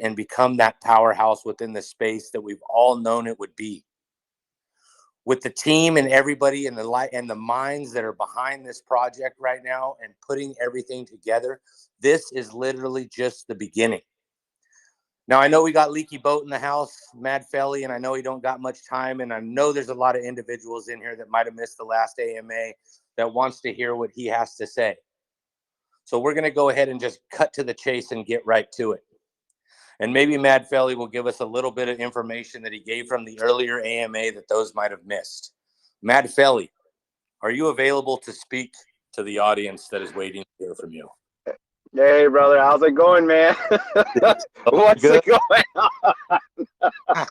and become that powerhouse within the space that we've all known it would be. With the team and everybody and the minds that are behind this project right now and putting everything together, this is literally just the beginning. Now, I know we got Leaky Boat in the house, Mad Felly, and I know he don't got much time, and I know there's a lot of individuals in here that might have missed the last AMA that wants to hear what he has to say. So we're going to go ahead and just cut to the chase and get right to it. And maybe Mad Felly will give us a little bit of information that he gave from the earlier AMA that those might have missed. Mad Felly, are you available to speak to the audience that is waiting to hear from you? Hey, brother. How's it going, man? What's it going on?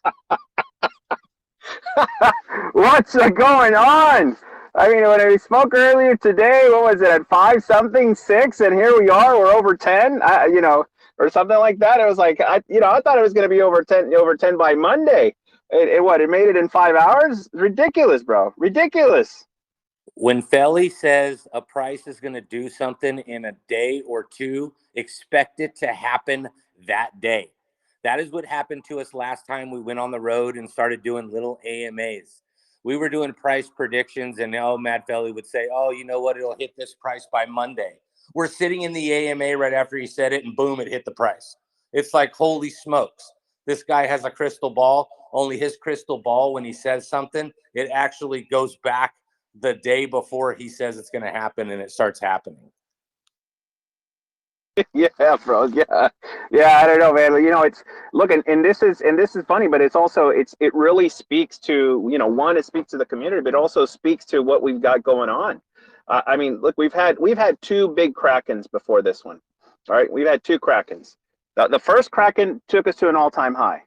What's going on? I mean, when we spoke earlier today, what was it, at 5 something, 6, and here we are, we're over 10, or something like that. It was like, I thought it was going to be over 10 by Monday. It made it in 5 hours? Ridiculous, bro. Ridiculous. When Felly says a price is going to do something in a day or two, expect it to happen that day. That is what happened to us last time we went on the road and started doing little AMAs. We were doing price predictions, and Mad Felly would say, oh, you know what? It'll hit this price by Monday. We're sitting in the AMA right after he said it, and boom, it hit the price. It's like, holy smokes. This guy has a crystal ball. Only his crystal ball, when he says something, it actually goes back the day before he says it's going to happen, and it starts happening. Yeah, bro. Yeah. I don't know, man. It's look, and this is funny, but it's also it really speaks to one, it speaks to the community, but also speaks to what we've got going on. I mean, look, we've had 2 big Krakens before this one. All right, we've had 2 Krakens. The first Kraken took us to an all-time high.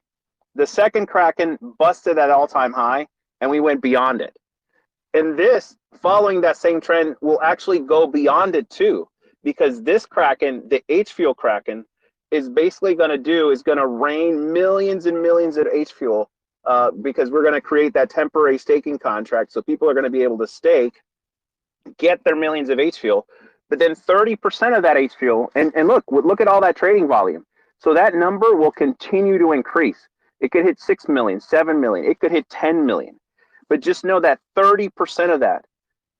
The second Kraken busted that all-time high, and we went beyond it. And this, following that same trend, will actually go beyond it too. Because this Kraken, the HFUEL Kraken, is basically going to rain millions and millions of HFUEL because we're going to create that temporary staking contract. So people are going to be able to stake, get their millions of HFUEL, but then 30% of that HFUEL, and look at all that trading volume. So that number will continue to increase. It could hit 6 million, 7 million. It could hit 10 million. But just know that 30% of that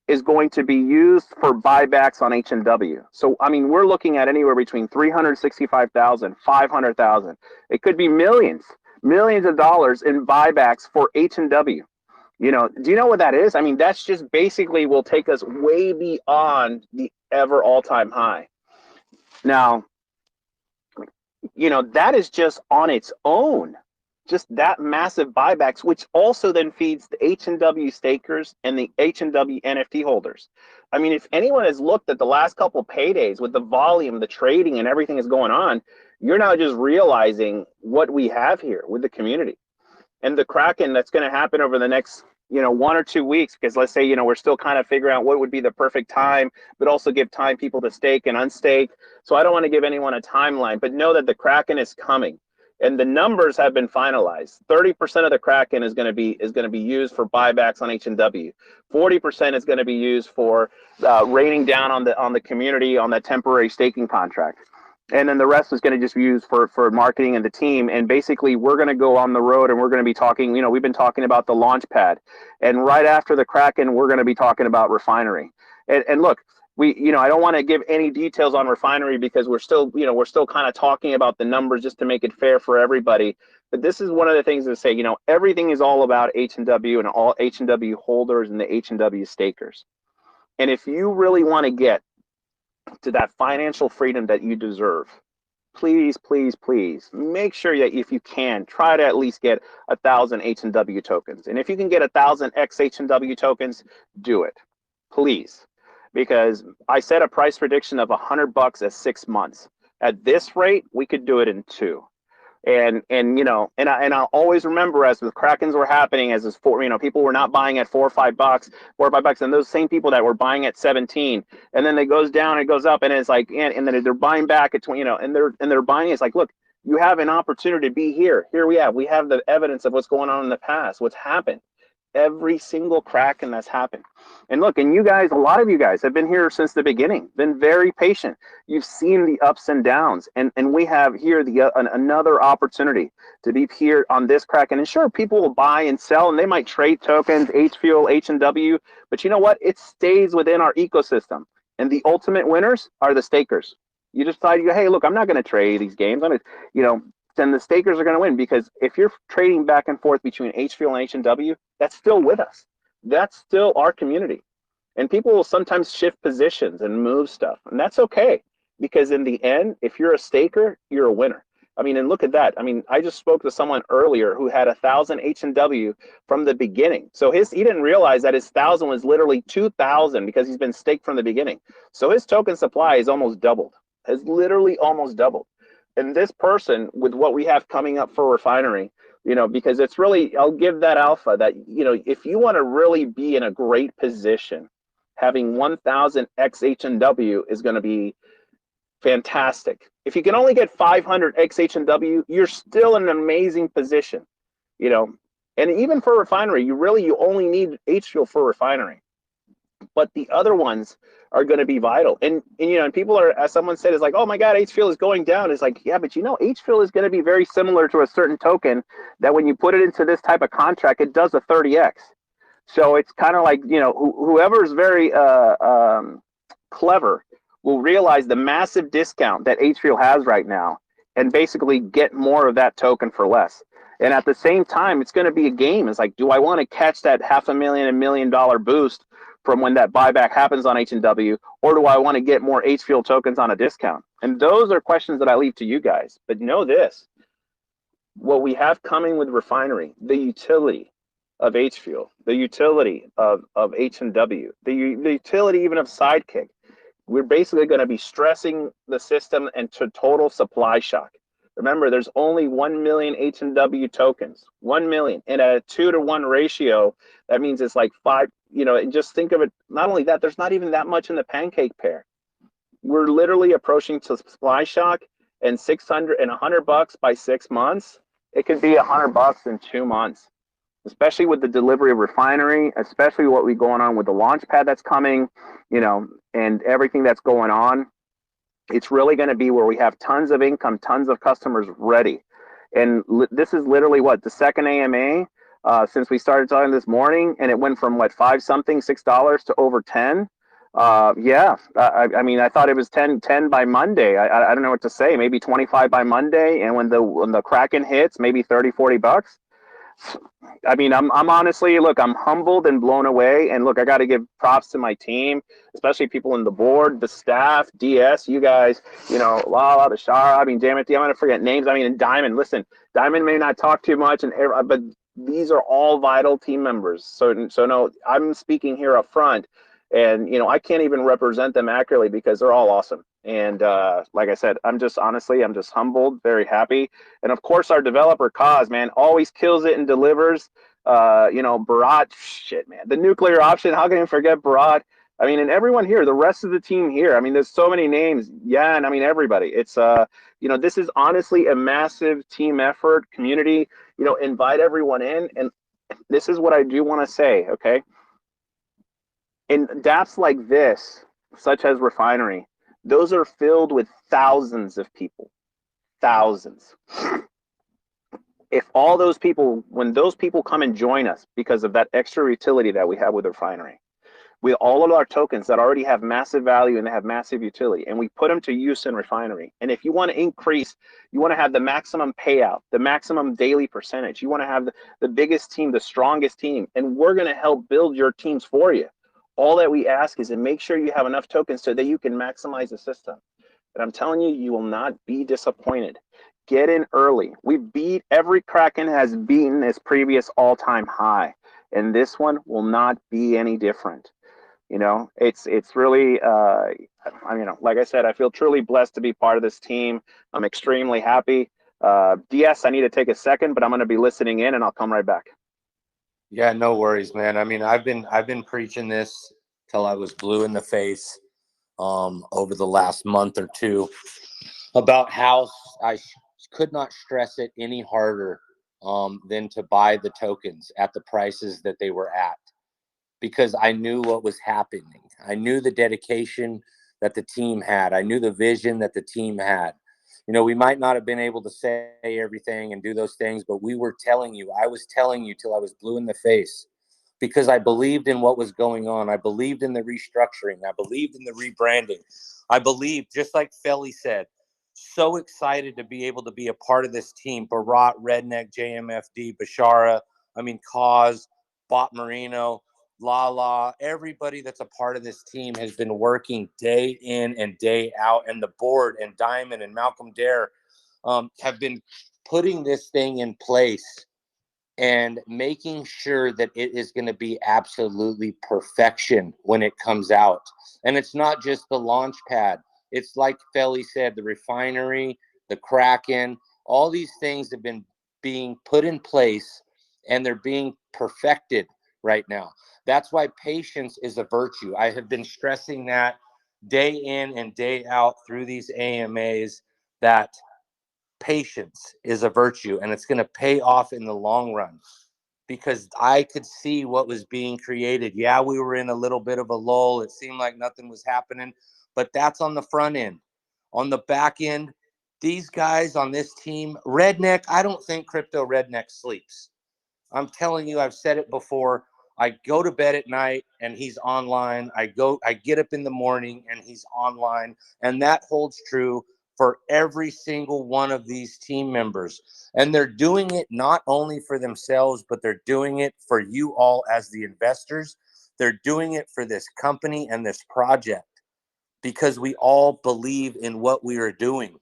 is going to be used for buybacks on HNW. So, I mean, we're looking at anywhere between 365,000, 500,000. It could be millions of dollars in buybacks for HNW. Do you know what that is? I mean, that's just basically will take us way beyond the ever all-time high. Now, that is just on its own. Just that massive buybacks, which also then feeds the HNW stakers and the HNW NFT holders. I mean, if anyone has looked at the last couple of paydays with the volume, the trading, and everything is going on, you're now just realizing what we have here with the community. And the Kraken that's going to happen over the next 1 or 2 weeks, because let's say we're still kind of figuring out what would be the perfect time, but also give time people to stake and unstake. So I don't want to give anyone a timeline, but know that the Kraken is coming. And the numbers have been finalized. 30% of the Kraken is going to be used for buybacks on HNW. 40% is going to be used for raining down on the community on that temporary staking contract. And then the rest is going to just be used for marketing and the team. And basically, we're going to go on the road and we're going to be talking. We've been talking about the Launchpad, and right after the Kraken, we're going to be talking about Refinery. And look. I don't want to give any details on Refinery because we're still kind of talking about the numbers just to make it fair for everybody. But this is one of the things to say, everything is all about HNW and all HNW holders and the HNW stakers. And if you really want to get to that financial freedom that you deserve, please, please, please make sure that if you can, try to at least get 1,000 HNW tokens. And if you can get 1,000 X HNW tokens, do it, please. Because I set a price prediction of $100 at 6 months. At this rate, we could do it in 2. And I'll always remember as the Krakens were happening, as this people were not buying at $4 or $5, and those same people that were buying at 17, and then it goes down, it goes up, and it's like, and then they're buying back at 20, and they're buying. It's like, look, you have an opportunity to be here. Here we have the evidence of what's going on in the past, what's happened. every single Kraken that's happened. And look, and you guys, a lot of you guys have been here since the beginning, been very patient. You've seen the ups and downs, and we have here another opportunity to be here on this Kraken. And sure, people will buy and sell, and they might trade tokens, HFUEL, HNW, but you know what? It stays within our ecosystem. And the ultimate winners are the stakers. You decide, hey, look, I'm not going to trade these games. I'm going to, then the stakers are going to win, because if you're trading back and forth between HFUEL and HNW, that's still with us. That's still our community. And people will sometimes shift positions and move stuff, and that's okay, because in the end, if you're a staker, you're a winner. I mean, and look at that. I mean, I just spoke to someone earlier who had 1,000 HNW from the beginning. So he didn't realize that his 1,000 was literally 2,000 because he's been staked from the beginning. So his token supply is almost doubled, has literally almost doubled. And this person, with what we have coming up for Refinery, because it's really, I'll give that alpha that, if you want to really be in a great position, having 1,000 XHNW is going to be fantastic. If you can only get 500 XHNW, you're still in an amazing position, And even for Refinery, you only need HFUEL for Refinery. But the other ones are going to be vital. And people are, as someone said, is like, oh my God, HFUEL is going down. It's like, yeah, but HFUEL is going to be very similar to a certain token that when you put it into this type of contract, it does a 30x. So it's kind of like, whoever's very clever will realize the massive discount that HFUEL has right now and basically get more of that token for less. And at the same time, it's going to be a game. It's like, do I want to catch that $500,000, $1 million boost from when that buyback happens on HNW, or do I want to get more HFUEL tokens on a discount? And those are questions that I leave to you guys. But know this, what we have coming with Refinery, the utility of HFUEL, the utility of HNW, the utility even of Sidekick, we're basically going to be stressing the system into total supply shock. Remember, there's only 1 million HNW tokens, 1 million, and at a 2-to-1 ratio, that means it's like 5, and just think of it, not only that, there's not even that much in the pancake pair. We're literally approaching to supply shock, and 600 and $100 by 6 months. It could be $100 in 2 months, especially with the delivery of Refinery, especially what we going on with the Launchpad that's coming, and everything that's going on. It's really going to be where we have tons of income, tons of customers ready. And this is literally the second AMA since we started talking this morning, and it went from $5 something, $6 to over 10. Yeah, I mean, I thought it was 10 by Monday. I don't know what to say. Maybe 25 by Monday, and when the Kraken hits, maybe 30, $40. I mean, I'm honestly, look, I'm humbled and blown away. And look, I got to give props to my team, especially people in the board, the staff, DS, you guys, Lala, Bashara. I mean, damn it, I'm going to forget names. I mean, and Diamond, listen, Diamond may not talk too much, but these are all vital team members. So no, I'm speaking here up front, and, I can't even represent them accurately because they're all awesome. And like I said, I'm just humbled, very happy. And of course, our developer Kaz, man, always kills it and delivers. Bharat, shit, man, the nuclear option. How can you forget Bharat? I mean, and everyone here, the rest of the team here. I mean, there's so many names. Yeah, and I mean everybody. It's this is honestly a massive team effort, community. Invite everyone in, and this is what I do want to say. Okay, in dApps like this, such as Refinery, those are filled with thousands of people, thousands. If all those people, when those people come and join us because of that extra utility that we have with Refinery, with all of our tokens that already have massive value and they have massive utility, and we put them to use in Refinery. And if you want to increase, you want to have the maximum payout, the maximum daily percentage, you want to have the biggest team, the strongest team, and we're going to help build your teams for you. All that we ask is to make sure you have enough tokens so that you can maximize the system. And I'm telling you, you will not be disappointed. Get in early. Every Kraken has beaten its previous all-time high, and this one will not be any different. It's really, like I said, I feel truly blessed to be part of this team. I'm extremely happy. DS, I need to take a second, but I'm going to be listening in, and I'll come right back. Yeah, no worries, man. I mean, I've been preaching this till I was blue in the face over the last month or two about how I could not stress it any harder than to buy the tokens at the prices that they were at, because I knew what was happening. I knew the dedication that the team had. I knew the vision that the team had. You know, we might not have been able to say everything and do those things, but we were telling you, I was telling you till I was blue in the face, because I believed in what was going on. I believed in the restructuring. I believed in the rebranding. I believed, just like Felly said, so excited to be able to be a part of this team. Barat, Redneck, JMFD, Bashara, I mean, Cause, Bot Marino, Lala, everybody that's a part of this team has been working day in and day out. And the board and Diamond and Malcolm Dare have been putting this thing in place and making sure that it is going to be absolutely perfection when it comes out. And it's not just the launch pad. It's like Felly said, the refinery, the Kraken, all these things have been being put in place and they're being perfected right now. That's why patience is a virtue. I have been stressing that day in and day out through these AMAs, that patience is a virtue, and it's going to pay off in the long run, because I could see what was being created. Yeah, we were in a little bit of a lull. It seemed like nothing was happening, but that's on the front end. On the back end, these guys on this team, Redneck, I don't think Crypto Redneck sleeps. I'm telling you, I've said it before. I go to bed at night and he's online. I get up in the morning and he's online. And that holds true for every single one of these team members. And they're doing it not only for themselves, but they're doing it for you all as the investors. They're doing it for this company and this project, because we all believe in what we are doing.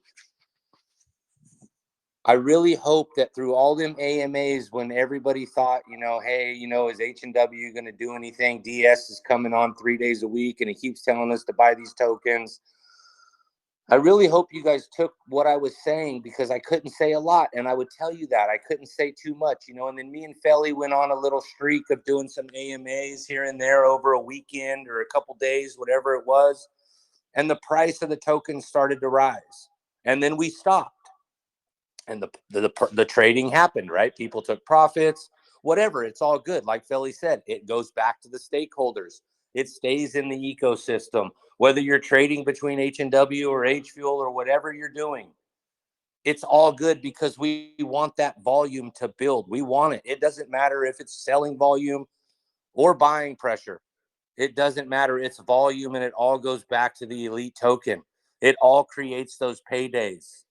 I really hope that through all them AMAs, when everybody thought, you know, hey, you know, is HNW going to do anything? DS is coming on 3 days a week and he keeps telling us to buy these tokens. I really hope you guys took what I was saying, because I couldn't say a lot. And I would tell you that I couldn't say too much, you know. And then me and Felly went on a little streak of doing some AMAs here and there over a weekend or a couple days, whatever it was. And the price of the tokens started to rise. And then we stopped. And the trading happened, right? People took profits, whatever. It's all good. Like Felly said, it goes back to the stakeholders. It stays in the ecosystem. Whether you're trading between HNW or HFUEL or whatever you're doing, it's all good, because we want that volume to build. We want it. It doesn't matter if it's selling volume or buying pressure. It doesn't matter. It's volume, and it all goes back to the elite token. It all creates those paydays.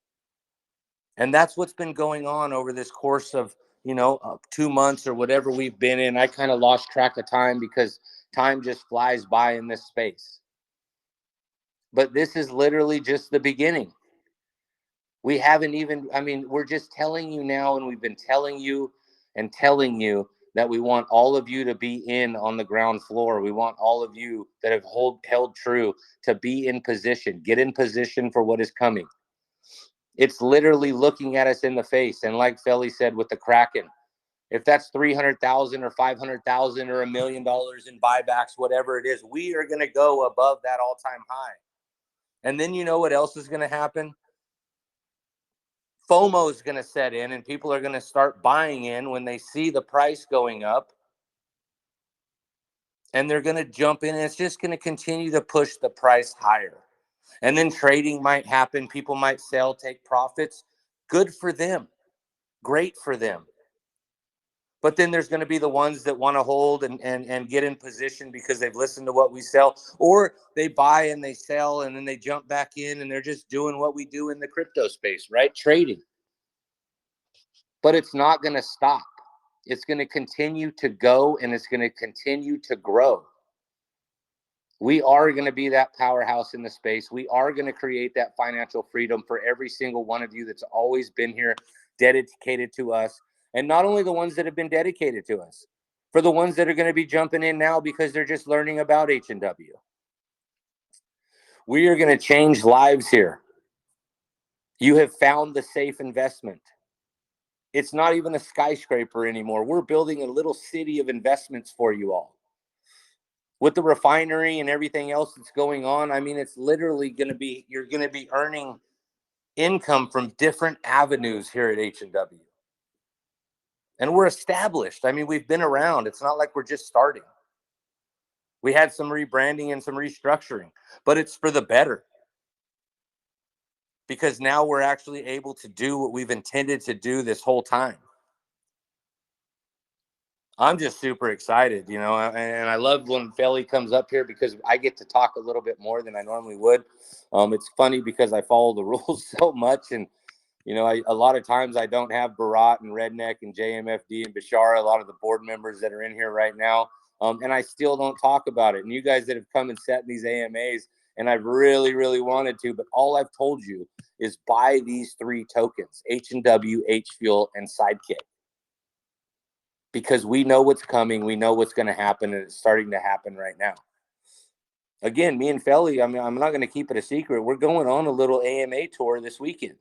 And that's what's been going on over this course of, 2 months or whatever we've been in. I kind of lost track of time, because time just flies by in this space. But this is literally just the beginning. We haven't even, we're just telling you now, and we've been telling you that we want all of you to be in on the ground floor. We want all of you that have held true to be in position, get in position for what is coming. It's literally looking at us in the face. And like Felly said with the Kraken, if that's 300,000 or 500,000 or $1 million in buybacks, whatever it is, we are going to go above that all-time high. And then you know what else is going to happen? FOMO is going to set in, and people are going to start buying in when they see the price going up. And they're going to jump in, and it's just going to continue to push the price higher. And then trading might happen. People might sell, take profits. Good for them. Great for them. But then there's going to be the ones that want to hold and get in position because they've listened to what we sell, or they buy and they sell and then they jump back in and they're just doing what we do in the crypto space, right? Trading. But it's not going to stop. It's going to continue to go, and it's going to continue to grow. We are going to be that powerhouse in the space. We are going to create that financial freedom for every single one of you that's always been here, dedicated to us. And not only the ones that have been dedicated to us, for the ones that are going to be jumping in now because they're just learning about HNW. We are going to change lives here. You have found the safe investment. It's not even a skyscraper anymore. We're building a little city of investments for you all. With the refinery and everything else that's going on, it's literally going to be, you're going to be earning income from different avenues here at HNW. And we're established. I mean, we've been around. It's not like we're just starting. We had some rebranding and some restructuring, but it's for the better. Because now we're actually able to do what we've intended to do this whole time. I'm just super excited, you know, and I love when Felly comes up here because I get to talk a little bit more than I normally would. It's funny because I follow the rules so much, and you know, a lot of times I don't have Barat and Redneck and JMFD and Bashara, a lot of the board members that are in here right now, and I still don't talk about it. And you guys that have come and sat in these AMAs, and I've really, really wanted to, but all I've told you is buy these 3 tokens, HNW, HFUEL, and Sidekick. Because we know what's coming, we know what's going to happen, and it's starting to happen right now. Again, me and Felly, I mean, I'm not going to keep it a secret. We're going on a little AMA tour this weekend.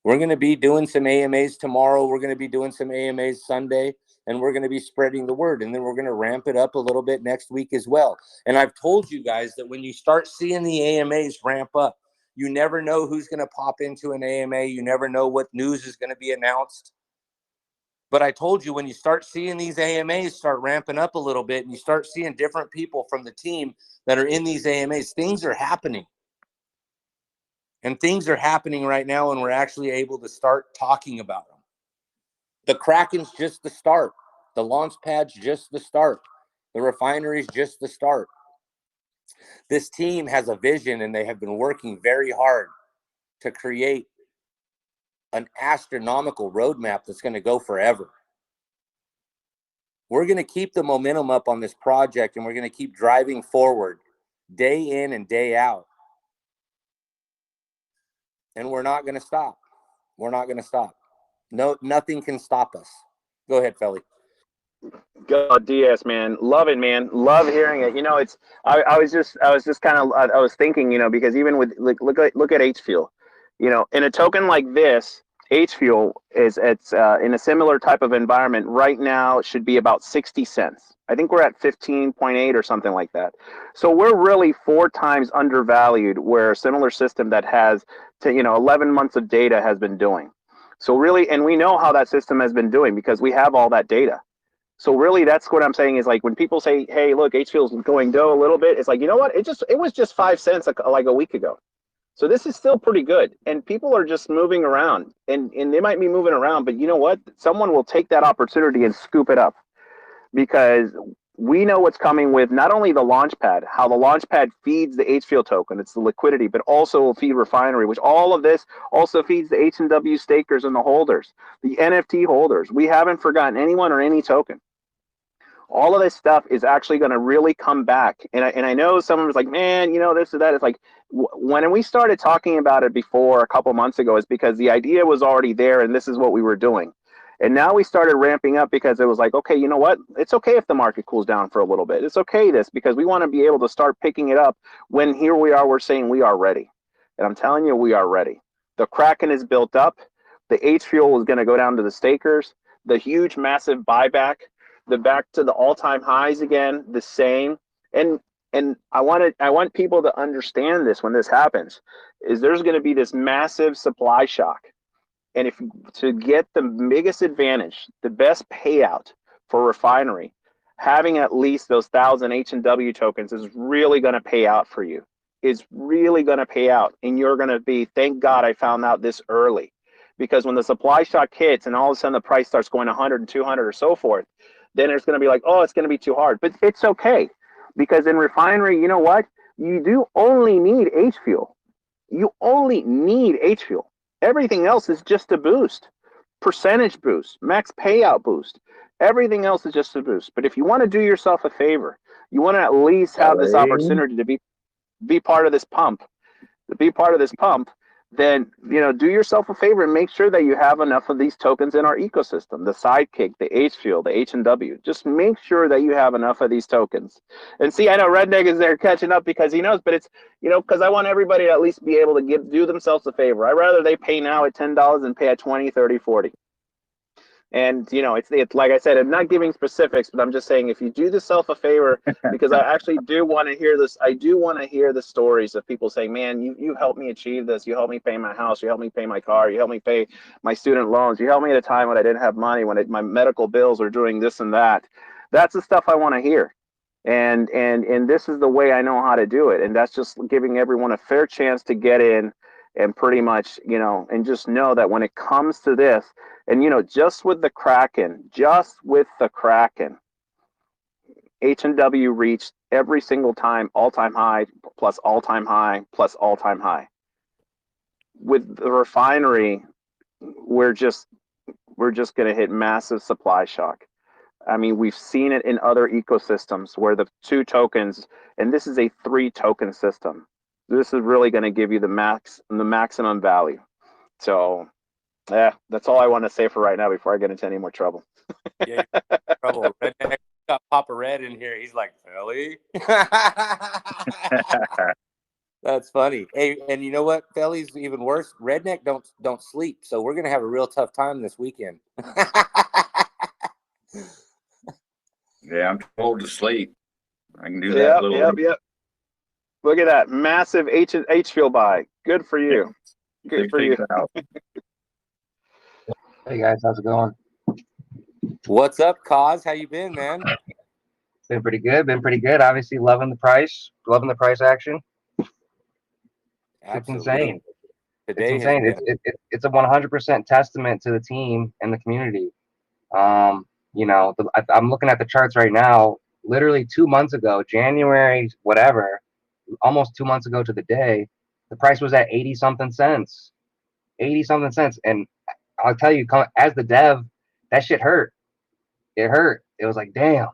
We're going to be doing some AMAs tomorrow. We're going to be doing some AMAs Sunday, and we're going to be spreading the word. And then we're going to ramp it up a little bit next week as well. And I've told you guys that when you start seeing the AMAs ramp up, you never know who's going to pop into an AMA. You never know what news is going to be announced. But I told you, when you start seeing these AMAs start ramping up a little bit and you start seeing different people from the team that are in these AMAs, things are happening. And things are happening right now, and we're actually able to start talking about them. The Kraken's just the start. The Launchpad's just the start. The Refinery's just the start. This team has a vision, and they have been working very hard to create an astronomical roadmap that's going to go forever. We're going to keep the momentum up on this project, and we're going to keep driving forward day in and day out. And we're not going to stop. We're not going to stop. No, nothing can stop us. Go ahead, Felly. God, DS, man, love it, man, love hearing it. You know, it's I was just kind of I was thinking, you know, because even with look at HFUEL, you know, in a token like this, HFUEL it's in a similar type of environment right now. It should be about 60 cents. I think we're at 15.8 or something like that. So we're really 4 times undervalued where a similar system that has 11 months of data has been doing. So really, and we know how that system has been doing because we have all that data. So really, that's what I'm saying is, like, when people say, hey, look, HFUEL's going dough a little bit, it's like, you know what? It was just 5 cents like a week ago. So this is still pretty good. And people are just moving around, and they might be moving around, but you know what? Someone will take that opportunity and scoop it up, because we know what's coming with not only the Launchpad, how the Launchpad feeds the HFUEL token, it's the liquidity, but also will feed Refinery, which all of this also feeds the HNW stakers and the holders, the NFT holders. We haven't forgotten anyone or any token. All of this stuff is actually going to really come back. And I know someone was like, man, you know, this or that. It's like, when we started talking about it before a couple months ago, is because the idea was already there and this is what we were doing. And now we started ramping up because it was like, okay, you know what? It's okay if the market cools down for a little bit. It's okay because we want to be able to start picking it up when here we are, we're saying we are ready. And I'm telling you, we are ready. The Kraken is built up. The HFUEL is going to go down to the stakers. The huge, massive buyback, the back to the all-time highs again, the same. And I want people to understand this when this happens, is there's going to be this massive supply shock. And if to get the biggest advantage, the best payout for Refinery, having at least those 1,000 HNW tokens is really going to pay out for you. Is really going to pay out. And you're going to be, thank God I found out this early. Because when the supply shock hits and all of a sudden the price starts going 100 and 200 or so forth, then it's going to be like, oh, it's going to be too hard. But it's okay. Because in Refinery, you know what? You do only need HFUEL. You only need HFUEL. Everything else is just a boost. Percentage boost, max payout boost. Everything else is just a boost. But if you want to do yourself a favor, you want to at least have this opportunity to be part of this pump, then, you know, do yourself a favor and make sure that you have enough of these tokens in our ecosystem, the Sidekick, the HFUEL, the HNW. Just make sure that you have enough of these tokens. And see, I know Redneck is there catching up because he knows, but it's, you know, because I want everybody to at least be able to do themselves a favor. I'd rather they pay now at $10 and pay at 20, 30, 40. And you know, it's like I said, I'm not giving specifics, but I'm just saying if you do yourself a favor, because I actually do want to hear this. I do want to hear the stories of people saying, "Man, you helped me achieve this. You helped me pay my house. You helped me pay my car. You helped me pay my student loans. You helped me at a time when I didn't have money, when my medical bills were doing this and that." That's the stuff I want to hear. And this is the way I know how to do it. And that's just giving everyone a fair chance to get in and pretty much, you know, and just know that when it comes to this, and you know, just with the Kraken, H&W reached every single time all-time high plus all-time high plus all-time high. With the refinery, we're just going to hit massive supply shock. I mean, we've seen it in other ecosystems where the 2 tokens, and this is a 3 token system. This is really going to give you the maximum value. So, yeah, that's all I want to say for right now before I get into any more trouble. Yeah, trouble. Redneck got Papa Red in here. He's like, Felly. That's funny. Hey, and you know what? Felly's even worse. Redneck don't sleep, so we're gonna have a real tough time this weekend. Yeah, I'm too old to sleep. I can do that little. Yep. Look at that massive HFUEL buy. Good for you. Good for you. Hey guys, how's it going? What's up, Cause? How you been, man? Been pretty good. Obviously, loving the price action. It's insane. Today it's insane. It's a 100% testament to the team and the community. You know, I'm looking at the charts right now. Literally 2 months ago, January, whatever, almost 2 months ago to the day, the price was at 80 something cents. 80 something cents. And I'll tell you, as the dev, that shit hurt. It hurt. It was like, damn.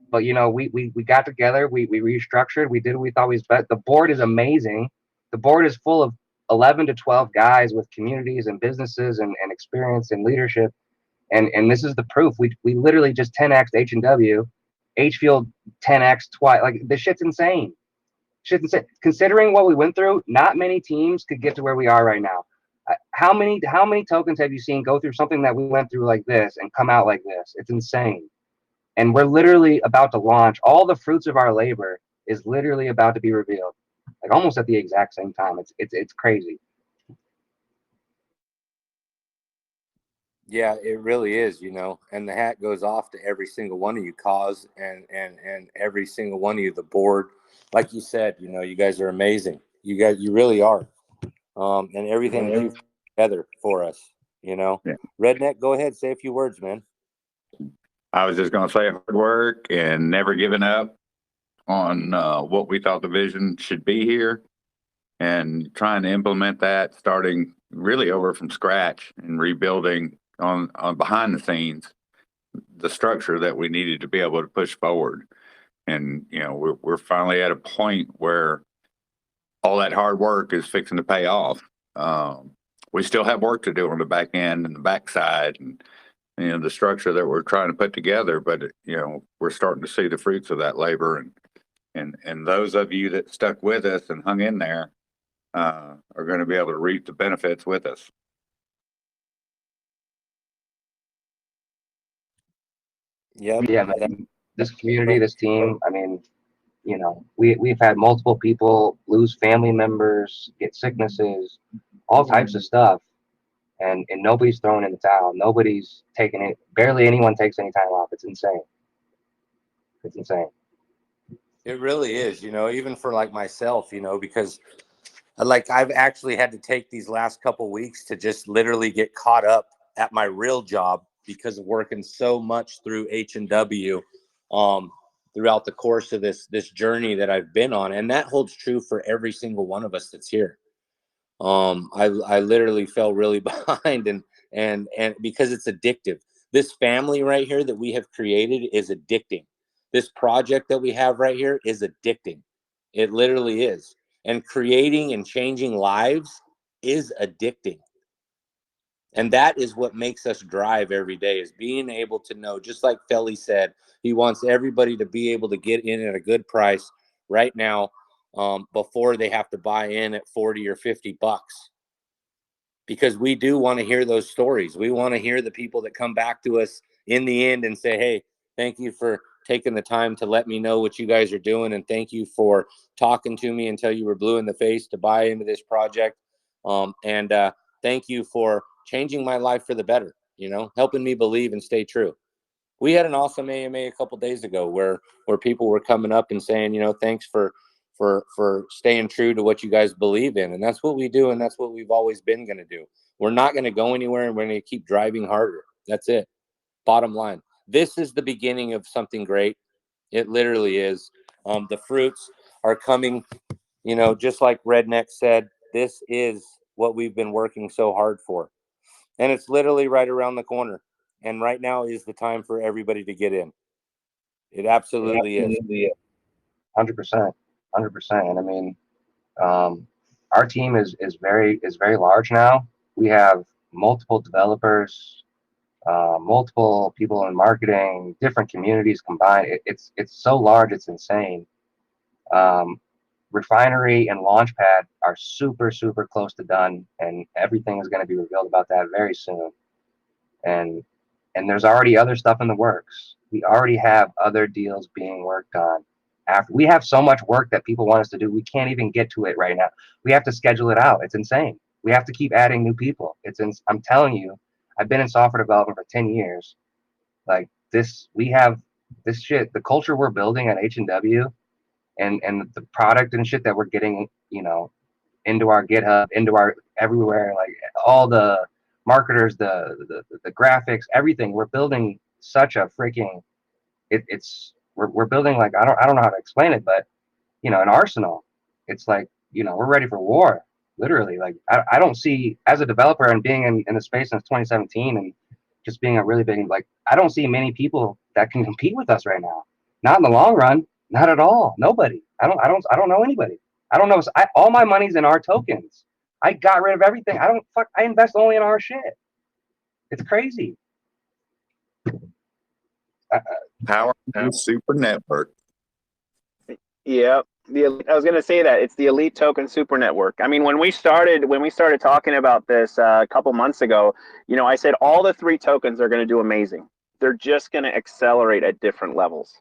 But you know, we got together, we restructured, we did what we thought was best. The board is amazing. The board is full of 11 to 12 guys with communities and businesses and experience and leadership. And this is the proof. We literally just 10x H&W, HFUEL 10x twice. Like, this shit's insane. Considering what we went through, not many teams could get to where we are right now. How many tokens have you seen go through something that we went through like this and come out like this? It's insane. And we're literally about to launch. All the fruits of our labor is literally about to be revealed, like almost at the exact same time. It's crazy. Yeah, it really is, you know, and the hat goes off to every single one of you, Cause, and every single one of you, the board. Like you said, you know, you guys are amazing. You really are. And everything you've put together for us, you know. Yeah. Redneck, go ahead, say a few words, man. I was just going to say hard work and never giving up on what we thought the vision should be here, and trying to implement that, starting really over from scratch and rebuilding on behind the scenes the structure that we needed to be able to push forward. And you know, we're finally at a point where all that hard work is fixing to pay off. We still have work to do on the back end and the backside, and you know, the structure that we're trying to put together. But you know, we're starting to see the fruits of that labor, and those of you that stuck with us and hung in there are going to be able to reap the benefits with us. Yep. Yeah, man. This community, this team. I mean, you know, we've had multiple people lose family members, get sicknesses, all types of stuff, and nobody's throwing in the towel. Nobody's taking it. Barely anyone takes any time off. It's insane. It's insane. It really is, you know, even for like myself, you know, because like I've actually had to take these last couple weeks to just literally get caught up at my real job because of working so much through H&W throughout the course of this journey that I've been on. And that holds true for every single one of us that's here. I literally fell really behind and because it's addictive. This family right here that we have created is addicting. This project that we have right here is addicting. It literally is. And creating and changing lives is addicting. And that is what makes us drive every day, is being able to know, just like Felly said, he wants everybody to be able to get in at a good price right now before they have to buy in at 40 or 50 bucks. because we do want to hear those stories. We want to hear the people that come back to us in the end and say, hey, thank you for taking the time to let me know what you guys are doing. And thank you for talking to me until you were blue in the face to buy into this project. Thank you for changing my life for the better, you know, helping me believe and stay true. We had an awesome AMA a couple days ago where people were coming up and saying, you know, thanks for staying true to what you guys believe in. And that's what we do. And that's what we've always been going to do. We're not going to go anywhere, and we're going to keep driving harder. That's it. Bottom line. This is the beginning of something great. It literally is. The fruits are coming, you know, just like Redneck said, this is what we've been working so hard for. And it's literally right around the corner. And right now is the time for everybody to get in. It absolutely is. 100%. 100%. And I mean, our team is very large now. We have multiple developers, multiple people in marketing, different communities combined. It's so large, it's insane. Refinery and Launchpad are super close to done, and everything is going to be revealed about that very soon. And there's already other stuff in the works. We already have other deals being worked on. After we have so much work that people want us to do, we can't even get to it right now. We have to schedule it out. It's insane. We have to keep adding new people. I'm telling you, I've been in software development for 10 years. Like this, we have this shit, the culture we're building at HNW and the product and shit that we're getting, you know, into our GitHub, into our everywhere, like all the marketers, the graphics, everything. We're building such a freaking we're building, like I don't know how to explain it, but you know, an arsenal. It's like, you know, we're ready for war, literally. Like I don't see, as a developer and being in the space since 2017 and just being a really big, like I don't see many people that can compete with us right now. Not in the long run, not at all. Nobody. I don't know anybody. I don't know. All my money's in our tokens. I got rid of everything. I invest only in our shit. It's crazy. Power super network. Yeah, I was going to say that it's the Elite Token Super Network. I mean, when we started talking about this a couple months ago, you know, I said all the 3 tokens are going to do amazing. They're just going to accelerate at different levels.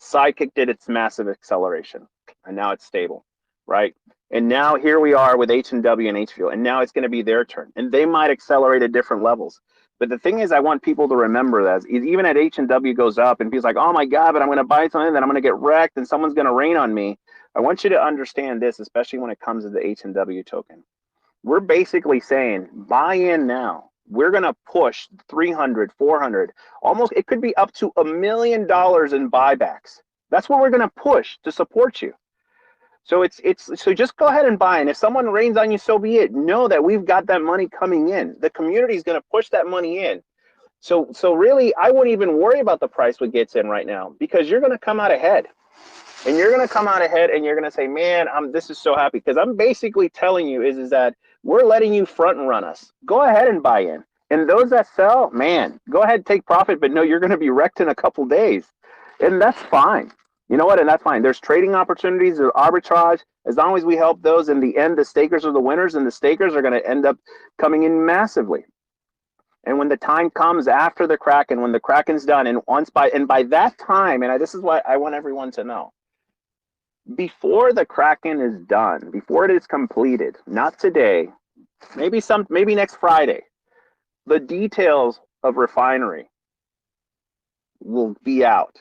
Sidekick did its massive acceleration, and now it's stable, right? And now here we are with HNW and HFUEL, and now it's going to be their turn, and they might accelerate at different levels. But the thing is, I want people to remember that even at HNW goes up and people's like, oh my God, but I'm going to buy something, then I'm going to get wrecked and someone's going to rain on me. I want you to understand this, especially when it comes to the HNW token. We're basically saying, buy in now. We're going to push 300, 400, almost, it could be up to $1 million in buybacks. That's what we're going to push to support you. So so just go ahead and buy. And if someone rains on you, so be it. Know that we've got that money coming in. The community is going to push that money in. So really, I wouldn't even worry about the price what gets in right now, because you're going to come out ahead. And you're going to come out ahead and you're going to say, man, this is so happy, because I'm basically telling you is that we're letting you front and run us. Go ahead and buy in. And those that sell, man, go ahead, take profit, but no, you're going to be wrecked in a couple days. And that's fine. You know what? And that's fine. There's trading opportunities, there's arbitrage. As long as we help those, in the end, the stakers are the winners, and the stakers are going to end up coming in massively. And when the time comes after the Kraken, when the Kraken's done, and by that time, and this is what I want everyone to know, before the Kraken is done, before it is completed, not today, maybe next Friday, the details of Refinery will be out.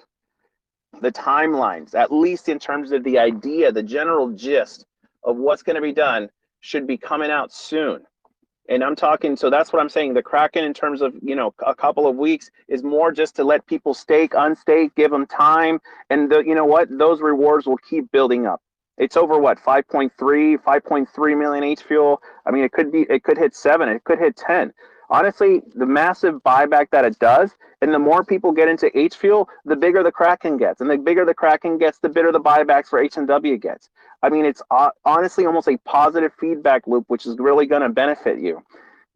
The timelines, at least in terms of the idea, the general gist of what's going to be done, should be coming out soon. And I'm talking, so that's what I'm saying. The Kraken, in terms of, you know, a couple of weeks, is more just to let people stake, unstake, give them time. And you know what? Those rewards will keep building up. It's over what, 5.3 million HFUEL. I mean, it could hit 7, it could hit 10. Honestly, the massive buyback that it does, and the more people get into HFUEL, the bigger the Kraken gets. And the bigger the Kraken gets, the bigger the buybacks for HNW gets. I mean, it's honestly almost a positive feedback loop, which is really going to benefit you.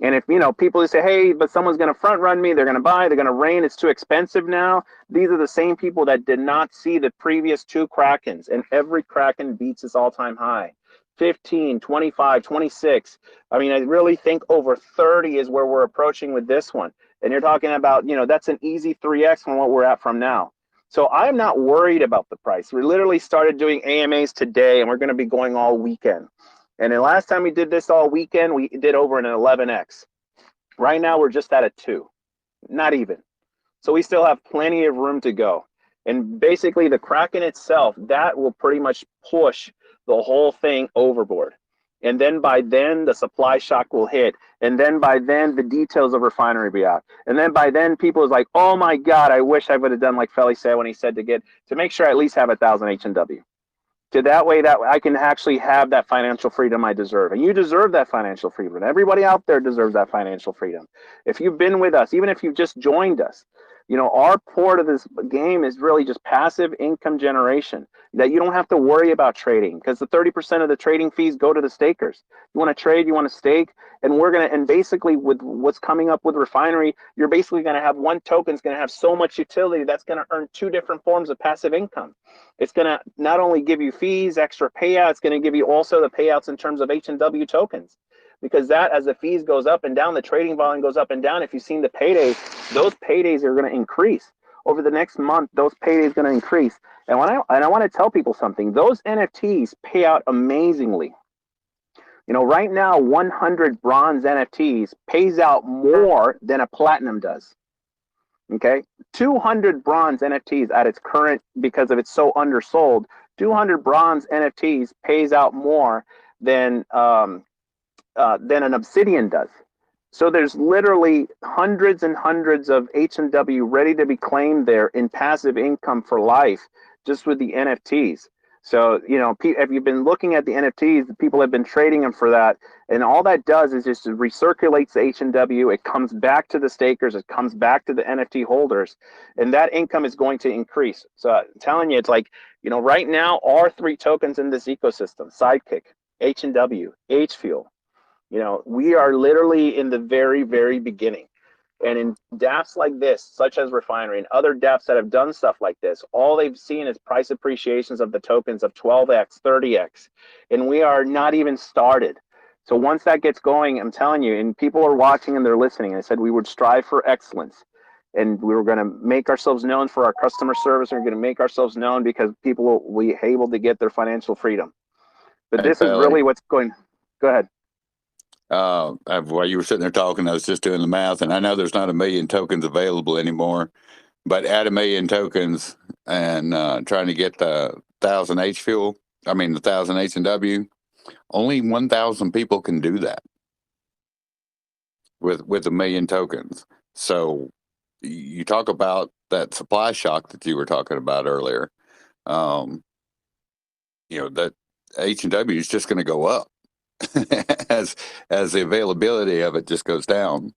And if, you know, people say, hey, but someone's going to front run me, they're going to buy, they're going to rain, it's too expensive now. These are the same people that did not see the previous 2 Krakens, and every Kraken beats its all-time high. 15, 25, 26. I mean, I really think over 30 is where we're approaching with this one. And you're talking about, you know, that's an easy 3x from what we're at from now. So I'm not worried about the price. We literally started doing AMAs today, and we're going to be going all weekend. And the last time we did this all weekend, we did over an 11x. Right now, we're just at a 2, not even. So we still have plenty of room to go. And basically the Kraken itself, that will pretty much push the whole thing overboard. And then by then the supply shock will hit. And then by then the details of Refinery be out. And then by then people is like, oh my God, I wish I would have done like Felly said when he said to make sure I at least have 1,000 HNW. So that way that I can actually have that financial freedom I deserve. And you deserve that financial freedom. And everybody out there deserves that financial freedom. If you've been with us, even if you've just joined us, you know, our part of this game is really just passive income generation, that you don't have to worry about trading, because the 30% of the trading fees go to the stakers. You want to trade, you want to stake, and and basically with what's coming up with Refinery, you're basically going to have one token is going to have so much utility that's going to earn 2 different forms of passive income. It's going to not only give you fees, extra payouts, it's going to give you also the payouts in terms of HNW tokens. Because that, as the fees goes up and down, the trading volume goes up and down. If you've seen the paydays, those paydays are going to increase over the next month. Those paydays are going to increase. And I want to tell people something. Those NFTs pay out amazingly. You know, right now, 100 bronze NFTs pays out more than a platinum does. Okay, 200 bronze NFTs at its current, because of it's so undersold. 200 bronze NFTs pays out more than an obsidian does. So there's literally hundreds and hundreds of HNW ready to be claimed there in passive income for life, just with the NFTs. So, you know, if you've been looking at the NFTs, people have been trading them for that. And all that does is just recirculates the HNW. It comes back to the stakers. It comes back to the NFT holders. And that income is going to increase. So I'm telling you, it's like, you know, right now, our 3 tokens in this ecosystem, Sidekick, HNW, HFUEL, you know, we are literally in the very, very beginning. And in dApps like this, such as Refinery and other dApps that have done stuff like this, all they've seen is price appreciations of the tokens of 12x, 30x. And we are not even started. So once that gets going, I'm telling you, and people are watching and they're listening, I said we would strive for excellence. And we were going to make ourselves known for our customer service. We're going to make ourselves known because people will be able to get their financial freedom. But this is really what's going. Go ahead. While you were sitting there talking, I was just doing the math, and I know there's not 1 million tokens available anymore, but add 1 million tokens and trying to get the 1,000 HFUEL, the 1,000 HNW, only 1,000 people can do that with 1 million tokens. So you talk about that supply shock that you were talking about earlier. You know, that HNW is just going to go up. as the availability of it just goes down.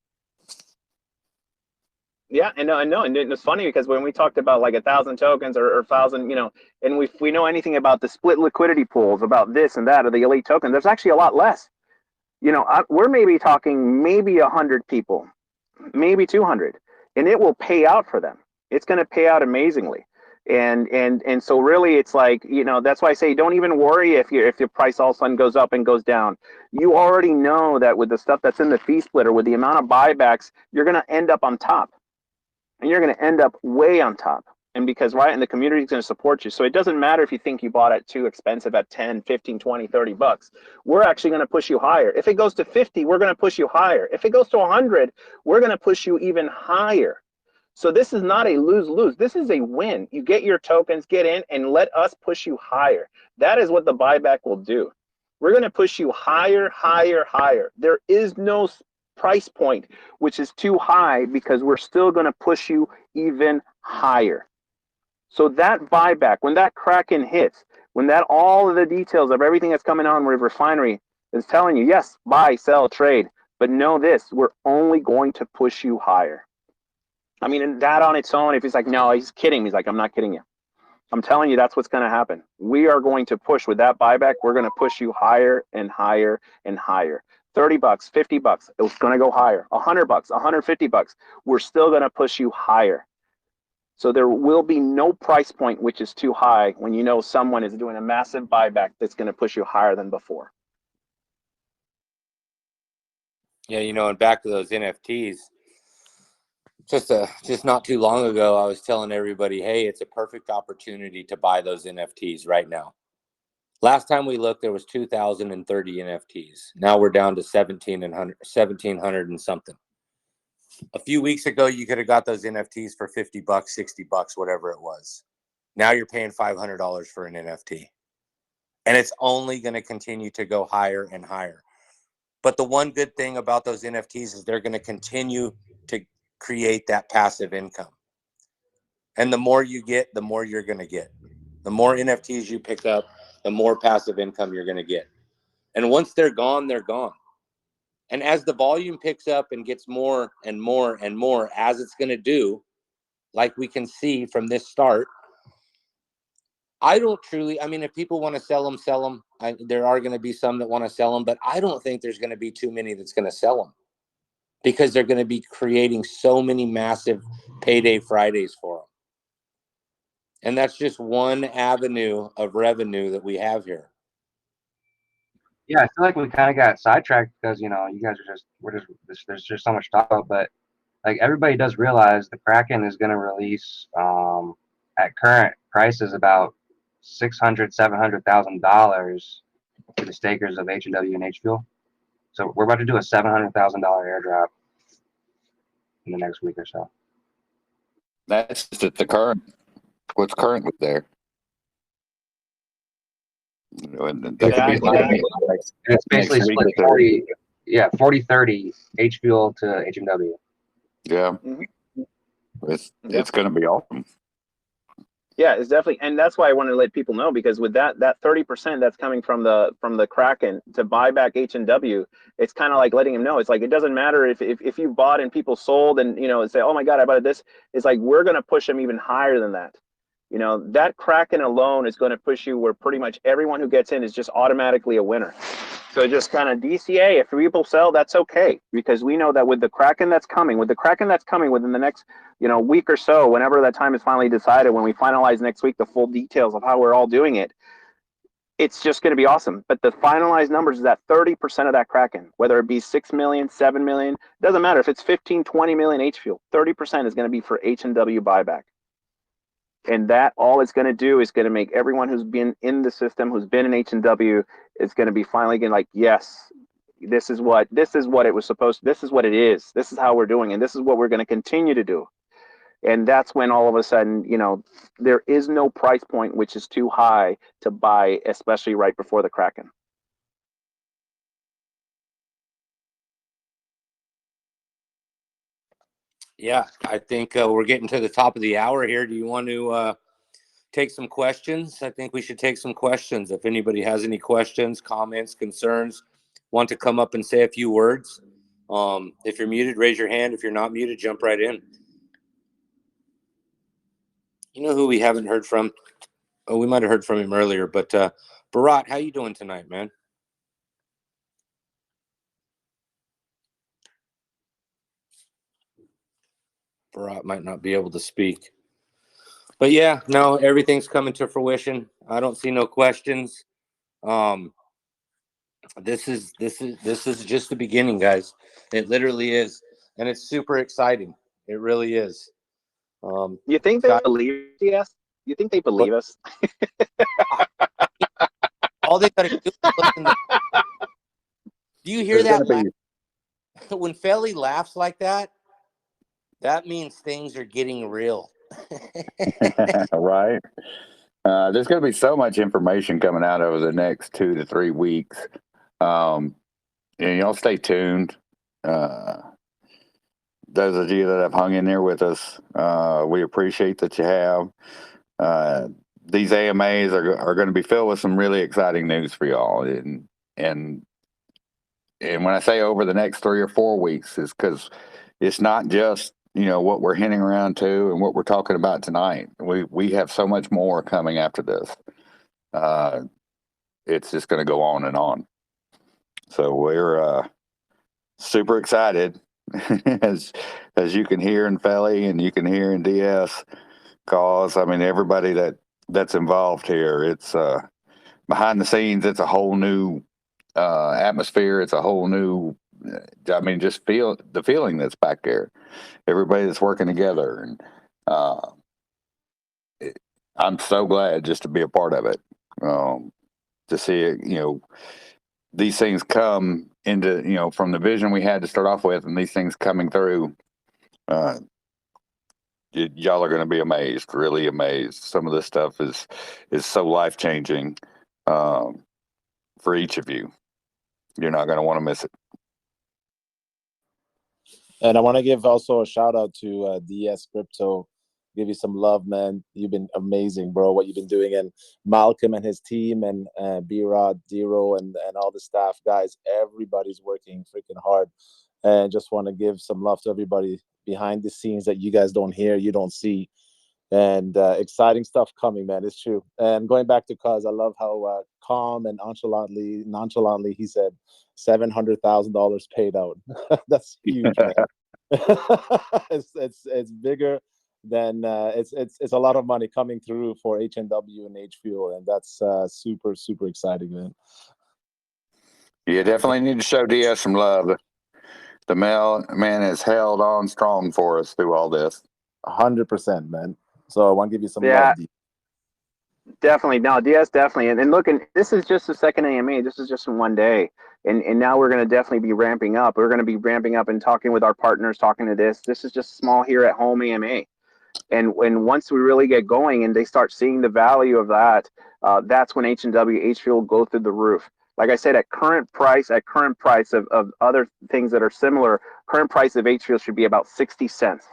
Yeah, I know, and it's funny because when we talked about like 1,000 tokens or 1,000, you know, and if we know anything about the split liquidity pools, about this and that, or the elite token, there's actually a lot less. You know, we're maybe talking 100 people, maybe 200, and it will pay out for them. It's going to pay out amazingly. And so really it's like, you know, that's why I say don't even worry if your price all of a sudden goes up and goes down. You already know that with the stuff that's in the fee splitter, with the amount of buybacks, you're going to end up on top, and you're going to end up way on top. And because and the community is going to support you. So it doesn't matter if you think you bought it too expensive at 10, 15, 20, 30 bucks. We're actually going to push you higher. If it goes to 50, we're going to push you higher. If it goes to 100, we're going to push you even higher. So this is not a lose-lose. This is a win. You get your tokens, get in, and let us push you higher. That is what the buyback will do. We're going to push you higher, higher, higher. There is no price point which is too high, because we're still going to push you even higher. So that buyback, when that Kraken hits, when that all of the details of everything that's coming on with Refinery is telling you, yes, buy, sell, trade, but know this, we're only going to push you higher. I mean, and that on its own, if he's like, no, he's kidding me. He's like, I'm not kidding you. I'm telling you, that's what's going to happen. We are going to push with that buyback. We're going to push you higher and higher and higher. 30 bucks, 50 bucks, it's going to go higher. 100 bucks, 150 bucks. We're still going to push you higher. So there will be no price point which is too high when you know someone is doing a massive buyback that's going to push you higher than before. Yeah, and back to those NFTs. Just not too long ago, I was telling everybody, hey, it's a perfect opportunity to buy those NFTs right now. Last time we looked, there was 2,030 NFTs. Now we're down to 1,700 and something. A few weeks ago, you could have got those NFTs for $50, $60, whatever it was. Now you're paying $500 for an NFT. And it's only going to continue to go higher and higher. But the one good thing about those NFTs is they're going to continue to create that passive income. And the more you get, the more you're going to get. The more NFTs you pick up, the more passive income you're going to get. And once they're gone, they're gone. And as the volume picks up and gets more and more and more, as it's going to do, like we can see from this start, I don't truly, I mean, if people want to sell them, sell them. There are going to be some that want to sell them, but I don't think there's going to be too many that's going to sell them because they're going to be creating so many massive payday Fridays for them. And that's just one avenue of revenue that we have here. Yeah, I feel like we kind of got sidetracked because, you guys are there's just so much to talk about, but like everybody does realize the Kraken is going to release at current prices about $600,000-$700,000 to the stakers of HNW and HFUEL. So we're about to do a $700,000 airdrop in the next week or so. That's just at the current, what's currently there. And it's basically split 40-30 HFUEL to HNW. Yeah. It's going to be awesome. Yeah, it's definitely, and that's why I want to let people know, because with that 30% that's coming from the Kraken to buy back HNW, it's kind of like letting them know. It's like, it doesn't matter if you bought and people sold and say, oh my God, I bought this. It's like, we're going to push them even higher than that. That Kraken alone is going to push you where pretty much everyone who gets in is just automatically a winner. So just kind of DCA, if people sell, that's okay, because we know that with the Kraken that's coming within the next, week or so, whenever that time is finally decided, when we finalize next week the full details of how we're all doing it, it's just going to be awesome. But the finalized numbers is that 30% of that Kraken, whether it be 6 million, 7 million, doesn't matter if it's 15, 20 million HFUEL, 30% is going to be for HNW buyback. And that all it's going to do is going to make everyone who's been in the system, who's been in HNW, is going to be finally getting like, yes, this is what it was supposed to, this is what it is. This is how we're doing, and this is what we're going to continue to do. And that's when all of a sudden, there is no price point which is too high to buy, especially right before the Kraken. Yeah, I think we're getting to the top of the hour here. Do you want to take some questions? I think we should take some questions. If anybody has any questions, comments, concerns, want to come up and say a few words. If you're muted, raise your hand. If you're not muted, jump right in. You know who we haven't heard from? Oh, we might have heard from him earlier, but Bharat, how you doing tonight, man? Bharat might not be able to speak. But yeah, no, everything's coming to fruition. I don't see no questions. This is just the beginning, guys. It literally is, and it's super exciting. It really is. You think they believe us? You think they believe us? All they gotta do is listen to. Do you hear that laugh? When Felly laughs like that, that means things are getting real. Right. There's going to be so much information coming out over the next 2 to 3 weeks. And y'all stay tuned. Those of you that have hung in there with us, we appreciate that you have. These AMAs are going to be filled with some really exciting news for y'all. And when I say over the next 3 or 4 weeks, is because it's not just what we're hinting around to and what we're talking about tonight. We have so much more coming after this. It's just going to go on and on. So we're super excited, as you can hear in Felly and you can hear in DS. cause I mean everybody that's involved here. It's behind the scenes. It's a whole new atmosphere. It's a whole new. I mean, just feel the feeling that's back there. Everybody that's working together, and I'm so glad just to be a part of it. To see it, these things come into, from the vision we had to start off with, and these things coming through. Y'all are going to be amazed, really amazed. Some of this stuff is so life changing for each of you. You're not going to want to miss it. And I want to give also a shout out to DS Crypto. Give you some love, man. You've been amazing, bro, what you've been doing. And Malcolm and his team and B-Rod, Dero, and all the staff, guys, everybody's working freaking hard. And just want to give some love to everybody behind the scenes that you guys don't hear, you don't see. And exciting stuff coming, man. It's true. And going back to Cuz, I love how calm and nonchalantly he said $700,000 paid out. That's huge, man. It's bigger than it's a lot of money coming through for HNW and HFUEL, and that's super exciting, man. You definitely need to show DS some love. The man has held on strong for us through all this. 100%, man. So I want to give you some love. Definitely. No, DS definitely. And look, and this is just the second AMA. This is just in one day. And now we're going to definitely be ramping up. We're going to be ramping up and talking with our partners, talking to this. This is just small here at home AMA. And once we really get going and they start seeing the value of that, that's when HNW, HFUEL go through the roof. Like I said, at current price of other things that are similar, current price of HFUEL should be about 60 cents.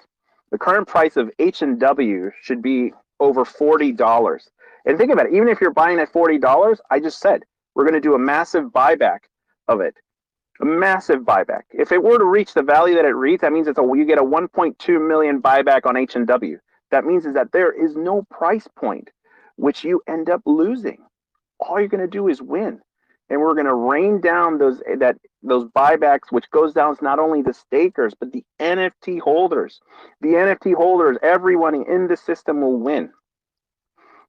The current price of HNW should be over $40. And think about it, even if you're buying at $40, I just said, we're going to do a massive buyback of it. A massive buyback. If it were to reach the value that it reached, that means you get a 1.2 million buyback on HNW. That means is that there is no price point which you end up losing. All you're going to do is win. And we're going to rain down those buybacks, which goes down to not only the stakers, but the NFT holders. The NFT holders, everyone in the system will win.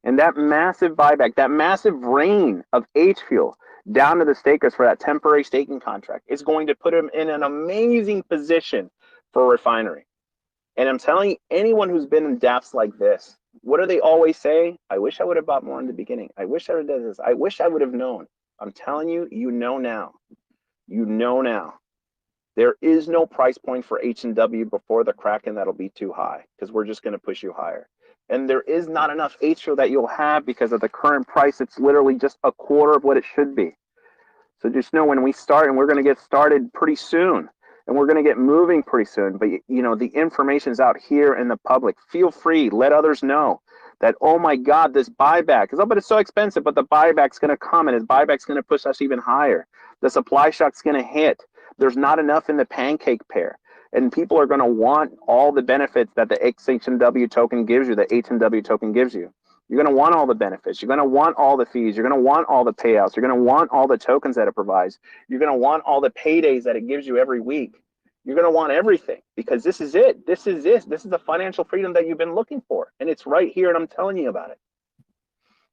And that massive buyback, that massive rain of HFUEL down to the stakers for that temporary staking contract is going to put them in an amazing position for Refinery. And I'm telling you, anyone who's been in dApps like this, what do they always say? I wish I would have bought more in the beginning. I wish I would have done this. I wish I would have known. I'm telling you, you know now. You know now. There is no price point for HNW before the Kraken that'll be too high, because we're just going to push you higher. And there is not enough HFUEL that you'll have because of the current price. It's literally just a quarter of what it should be. So just know when we start, and we're going to get started pretty soon, and we're going to get moving pretty soon. But the information is out here in the public. Feel free, let others know that, oh my God, this buyback is, but it's so expensive, but the buyback's going to come, and his buyback's going to push us even higher. The supply shock's going to hit. There's not enough in the pancake pair. And people are going to want all the benefits that the HNW token gives you, the HNW token gives you. You're going to want all the benefits. You're going to want all the fees. You're going to want all the payouts. You're going to want all the tokens that it provides. You're going to want all the paydays that it gives you every week. You're going to want everything, because this is it. This is the financial freedom that you've been looking for. And it's right here, and I'm telling you about it.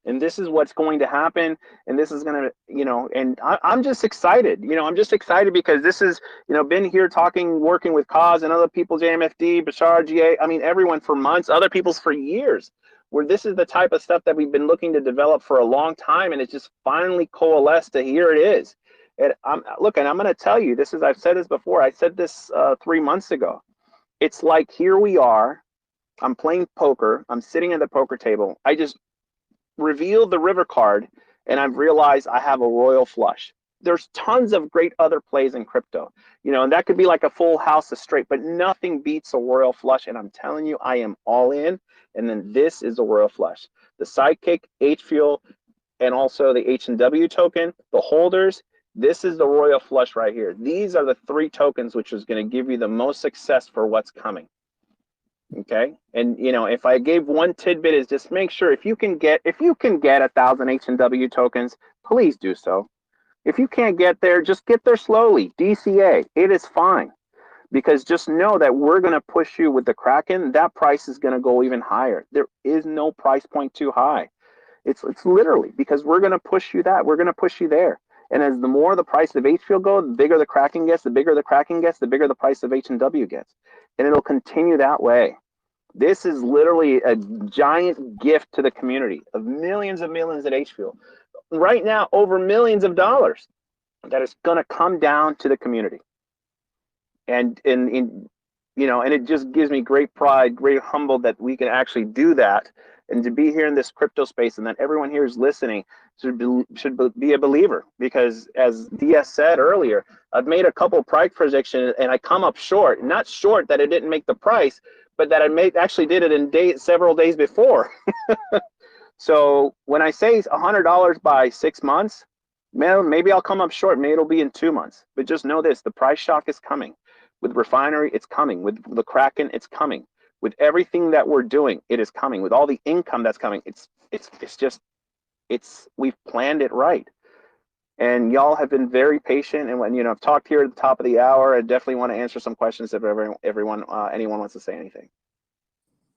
And this is what's going to happen. And this is going to, and I'm just excited. I'm just excited because this is, been here talking, working with Cause and other people, JMFD, Bashar, GA, everyone for months, other people's for years, where this is the type of stuff that we've been looking to develop for a long time. And it's just finally coalesced to here it is. And I'm going to tell you, I've said this before. I said this 3 months ago. It's like, here we are. I'm playing poker. I'm sitting at the poker table. I just revealed the river card, and I've realized I have a royal flush. There's tons of great other plays in crypto, and that could be like a full house of straight, but nothing beats a royal flush. And I'm telling you, I am all in. And then this is a royal flush. The Sidekick, HFUEL, and also the HNW token, the holders. This is the royal flush right here. These are the 3 tokens which is going to give you the most success for what's coming. Okay, and if I gave one tidbit, is just make sure if you can get 1,000 HNW tokens, please do so. If you can't get there, just get there slowly. DCA, it is fine. because just know that we're going to push you with the Kraken. That price is going to go even higher. There is no price point too high. It's literally because we're going to push you that. We're going to push you there. And as the more the price of HFUEL go, the bigger the Kraken gets, the bigger the Kraken gets, the bigger the price of HNW gets. And it'll continue that way. This is literally a giant gift to the community of millions at HFUEL. Right now, over millions of dollars that is going to come down to the community. And you know, and it just gives me great pride, great humble that we can actually do that, and to be here in this crypto space, and that everyone here is listening should be a believer, because as DS said earlier, I've made a couple price predictions and I come up short. Not short that it didn't make the price, but that I actually did it in several days before. So when I say $100 by 6 months, man, maybe I'll come up short. Maybe it'll be in 2 months. But just know this: the price shock is coming. With Refinery, it's coming. With the Kraken, it's coming. With everything that we're doing, it is coming. With all the income that's coming, we've planned it right. And y'all have been very patient. And when I've talked here at the top of the hour, I definitely want to answer some questions if anyone wants to say anything.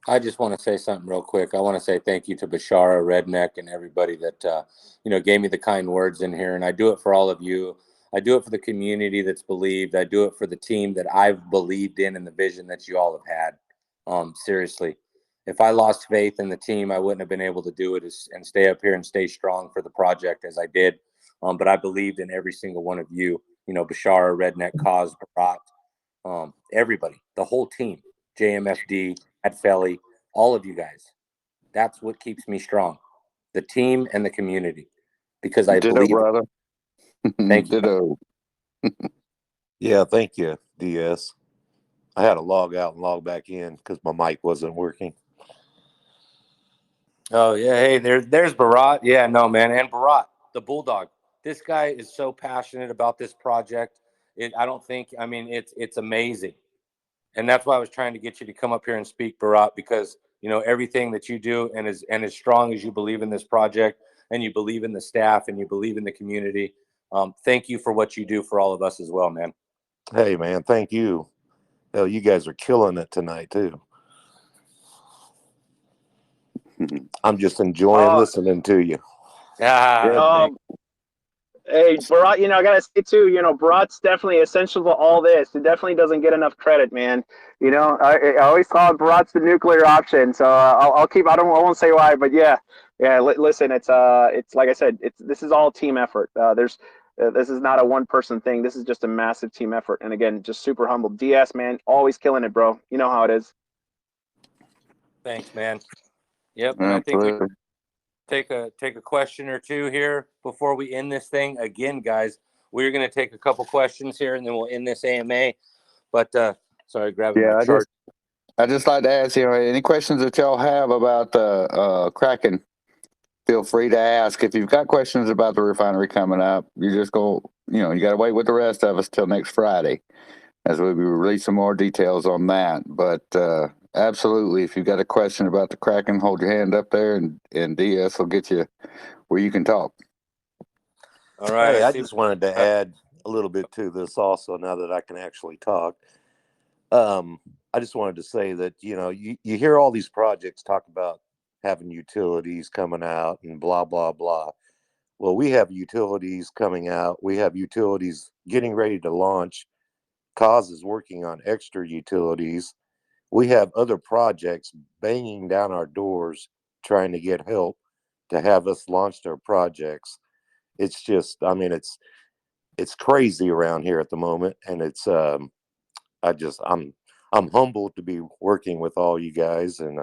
I just want to say something real quick. I want to say thank you to Bashara, Redneck, and everybody that gave me the kind words in here. And I do it for all of you. I do it for the community that's believed. I do it for the team that I've believed in and the vision that you all have had. Seriously, if I lost faith in the team, I wouldn't have been able to do it and stay up here and stay strong for the project as I did. But I believed in every single one of you. Bashara, Redneck, Cause, Barat, everybody, the whole team, JMFD, at Felly, all of you guys. That's what keeps me strong. The team and the community, because I Ditto, believe. brother. Thank you. Ditto. Yeah, thank you, DS. I had to log out and log back in because my mic wasn't working. Oh yeah, hey, there's Barat. Yeah, no man, and Barat, the Bulldog. This guy is so passionate about this project. It's amazing, and that's why I was trying to get you to come up here and speak, Barat, because everything that you do, and as strong as you believe in this project, and you believe in the staff, and you believe in the community. Thank you for what you do for all of us as well, man. Hey, man, thank you. Hell, you guys are killing it tonight, too. I'm just enjoying listening to you. Yeah. Hey, Barat, I gotta say too, Barat's definitely essential to all this. He definitely doesn't get enough credit, man. I always call Barat's the nuclear option. So I'll keep. I won't say why, but yeah. Listen, it's like I said, this is all team effort. This is not a one person thing. This is just a massive team effort. And again, just super humble. DS, man, always killing it, bro. You know how it is. Thanks, man. Yep, and I think we take a question or two here before we end this thing. Again, guys, we're going to take a couple questions here, and then we'll end this AMA. But sorry, grabbing my chart. I just like to ask any questions that y'all have about the Kraken. Feel free to ask. If you've got questions about the refinery coming up, you just go. You got to wait with the rest of us till next Friday, as we release some more details on that. But absolutely, if you've got a question about the Kraken, hold your hand up there, and DS will get you where you can talk. All right. Hey, I just wanted to add a little bit to this also, now that I can actually talk. I just wanted to say that, you hear all these projects talk about having utilities coming out and blah, blah, blah. Well, we have utilities coming out. We have utilities getting ready to launch. Cause is working on extra utilities. We have other projects banging down our doors trying to get help to have us launch their projects. It's just, it's crazy around here at the moment. And it's, I'm humbled to be working with all you guys, and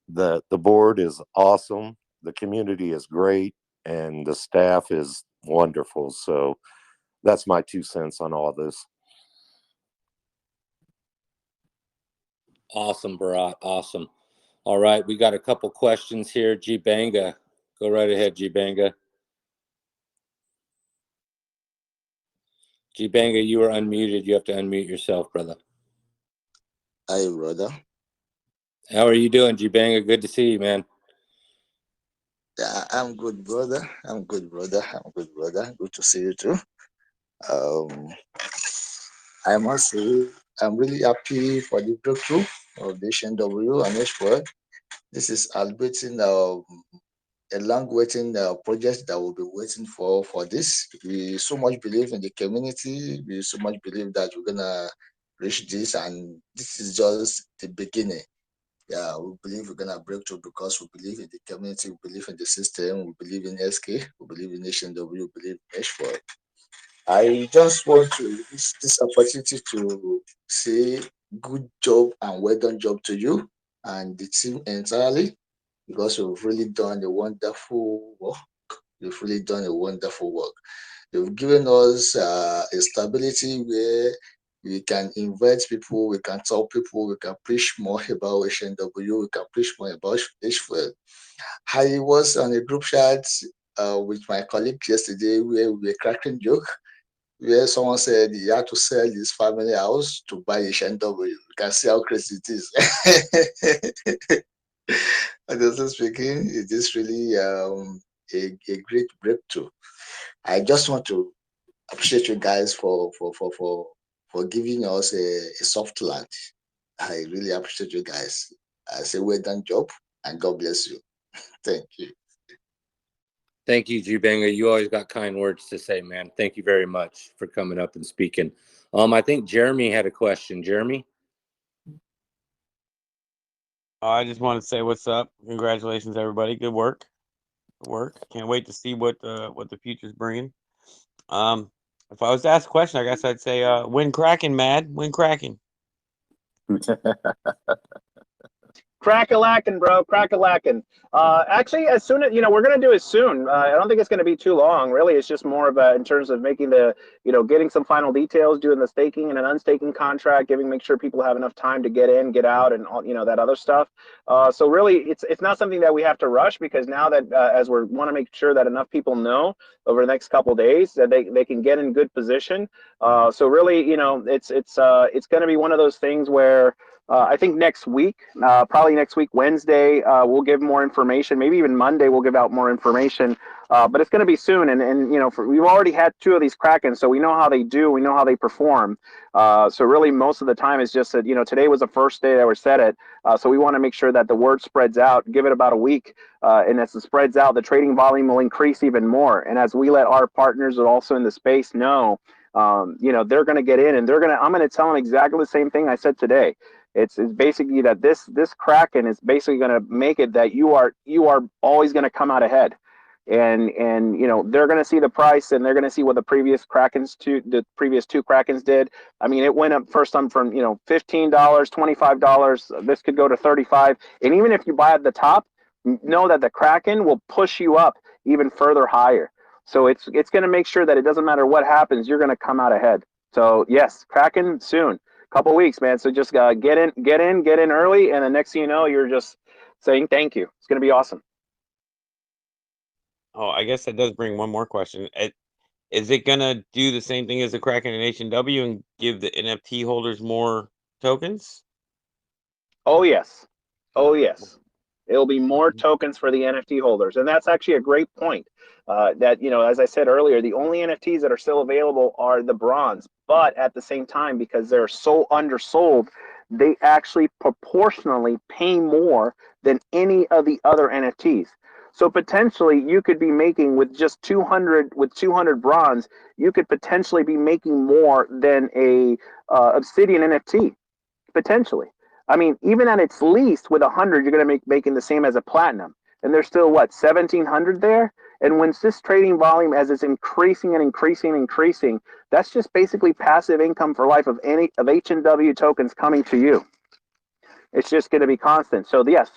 the board is awesome. The community is great, and the staff is wonderful. So that's my 2 cents on all this. Awesome, Barat. Awesome. All right, we got a couple questions here. G Banga, go right ahead, G Banga. G Banga, you are unmuted. You have to unmute yourself, brother. Hi, brother. How are you doing, G Banga? Good to see you, man. Yeah, I'm good, brother. Good to see you too. I must say, I'm really happy for the breakthrough of the HNW and HFUEL. This is albeiting a long waiting project that we'll be waiting for this. We so much believe in the community. We so much believe that we're gonna reach this, and this is just the beginning. Yeah, we believe we're gonna break through because we believe in the community, we believe in the system, we believe in SK, we believe in HNW, we believe in HFUEL. I just want to use this opportunity to say good job and well done job to you and the team entirely because you've really done a wonderful work. You've really done a wonderful work. You've given us a stability where we can invite people, we can tell people, we can preach more about HNW, we can preach more about HFUEL. I was on a group chat with my colleague yesterday where we were cracking joke where someone said he had to sell his family house to buy HNW. You can see how crazy it is. Honestly speaking, it is really a great breakthrough. I just want to appreciate you guys for giving us a soft land. I really appreciate you guys. I say well done job and God bless you. Thank you. Thank you, Jubanga. You always got kind words to say, man. Thank you very much for coming up and speaking. I think Jeremy had a question. Jeremy? I just want to say what's up. Congratulations, everybody. Good work. Good work. Can't wait to see what the future's bringing. If I was to ask a question, I guess I'd say, win Kraken, Mad. Win Kraken. Crack-a-lackin', bro. Crack-a-lackin'. Actually, as soon as, we're going to do it soon. I don't think it's going to be too long. Really, it's just more of a, in terms of making the, getting some final details, doing the staking and an unstaking contract, make sure people have enough time to get in, get out, and all, that other stuff. So really, it's not something that we have to rush because now that as we want to make sure that enough people know over the next couple of days that they can get in good position. So really, it's going to be one of those things where I think next week, probably next week, Wednesday, we'll give more information. Maybe even Monday, we'll give out more information. But it's going to be soon. And we've already had 2 of these Krakens, so we know how they do. We know how they perform. So really, most of the time is just that, today was the first day that we set it. So we want to make sure that the word spreads out, give it about a week. And as it spreads out, the trading volume will increase even more. And as we let our partners that are also in the space know, they're going to get in and I'm going to tell them exactly the same thing I said today. It's basically that this Kraken is basically going to make it that you are always going to come out ahead, and they're going to see the price and they're going to see what the previous two Krakens did. I mean, it went up first time from $15, $25. This could go to 35, and even if you buy at the top, know that the Kraken will push you up even further higher. So it's going to make sure that it doesn't matter what happens, you're going to come out ahead. So yes, Kraken soon. Couple weeks, man. So just get in early, and the next thing you know, you're just saying thank you. It's gonna be awesome. Oh, I guess that does bring one more question. Is it gonna do the same thing as the Kraken and HNW and give the NFT holders more tokens? Oh yes, it'll be more tokens for the NFT holders, and that's actually a great point. That as I said earlier, the only NFTs that are still available are the bronze, but at the same time, because they're so undersold, they actually proportionally pay more than any of the other NFTs. So potentially, you could be making with just 200 bronze, you could potentially be making more than a Obsidian NFT potentially. I mean, even at its least with 100, you're going to making the same as a platinum, and there's still what 1,700 there. And when this trading volume, as it's increasing and increasing, that's just basically passive income for life of any of HNW tokens coming to you. It's just going to be constant. So yes,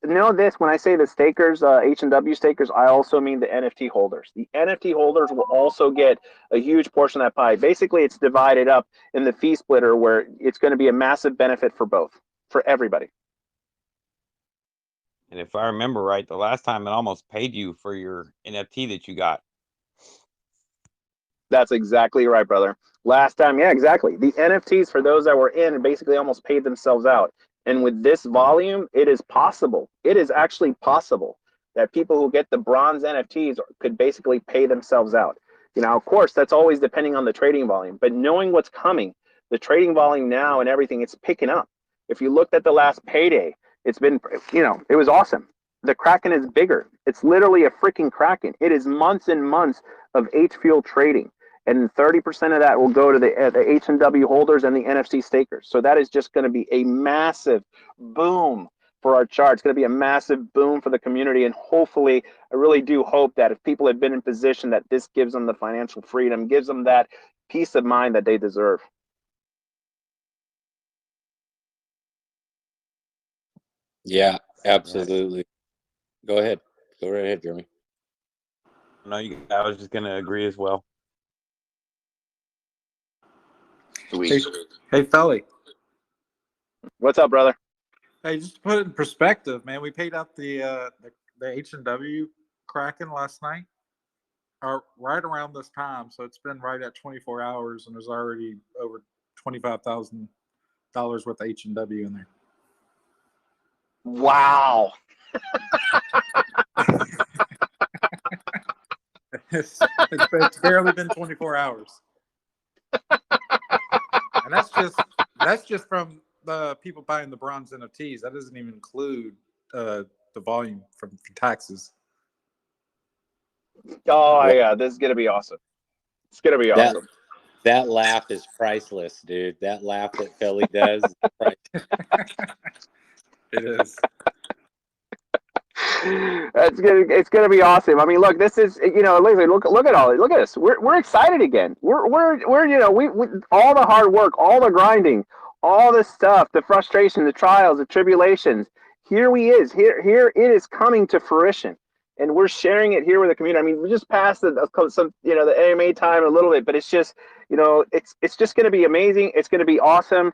know this: when I say the stakers, HNW stakers, I also mean the NFT holders. The NFT holders will also get a huge portion of that pie. Basically, it's divided up in the fee splitter where it's going to be a massive benefit for both, for everybody. And if I remember right, the last time it almost paid you for your NFT that you got. That's exactly right, brother. Last time, yeah, exactly. The NFTs for those that were in basically almost paid themselves out. And with this volume, it is possible. It is actually possible that people who get the bronze NFTs could basically pay themselves out. Of course, that's always depending on the trading volume. But knowing what's coming, the trading volume now and everything, it's picking up. If you looked at the last payday, it's been, it was awesome. The Kraken is bigger. It's literally a freaking Kraken. It is months and months of HFUEL trading. And 30% of that will go to the HNW holders and the NFC stakers. So that is just going to be a massive boom for our chart. It's going to be a massive boom for the community. And hopefully, I really do hope that if people have been in position, that this gives them the financial freedom, gives them that peace of mind that they deserve. Yeah, absolutely. Go ahead. Go right ahead, Jeremy. No, I was just going to agree as well. Sweet. Hey, Felly. What's up, brother? Hey, just to put it in perspective, man, we paid out the HNW Kraken last night, or right around this time. So it's been right at 24 hours, and there's already over $25,000 worth of HNW in there. Wow. It's barely been 24 hours, and that's just from the people buying the bronze NFTs. That doesn't even include the volume from taxes. Oh yeah, this is gonna be awesome. It's gonna be awesome. That laugh is priceless, dude. That laugh that Felly does is priceless. It is. It's gonna be awesome. I mean, look, this is look at all. Look at us. We're excited again. We're we all the hard work, all the grinding, all the stuff, the frustration, the trials, the tribulations. Here it is coming to fruition, and we're sharing it here with the community. I mean, we just passed the AMA time a little bit, but it's just it's just going to be amazing. It's going to be awesome.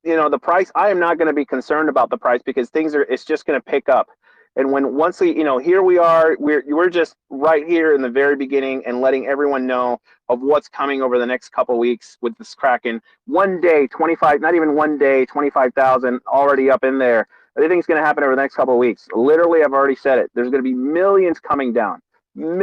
The price. I am not going to be concerned about the price because it's just going to pick up. And once we, here we are, we're just right here in the very beginning and letting everyone know of what's coming over the next couple of weeks with this Kraken. One day, 25, not even one day, 25,000 already up in there. I think it's going to happen over the next couple of weeks. Literally, I've already said it. There's going to be millions coming down. And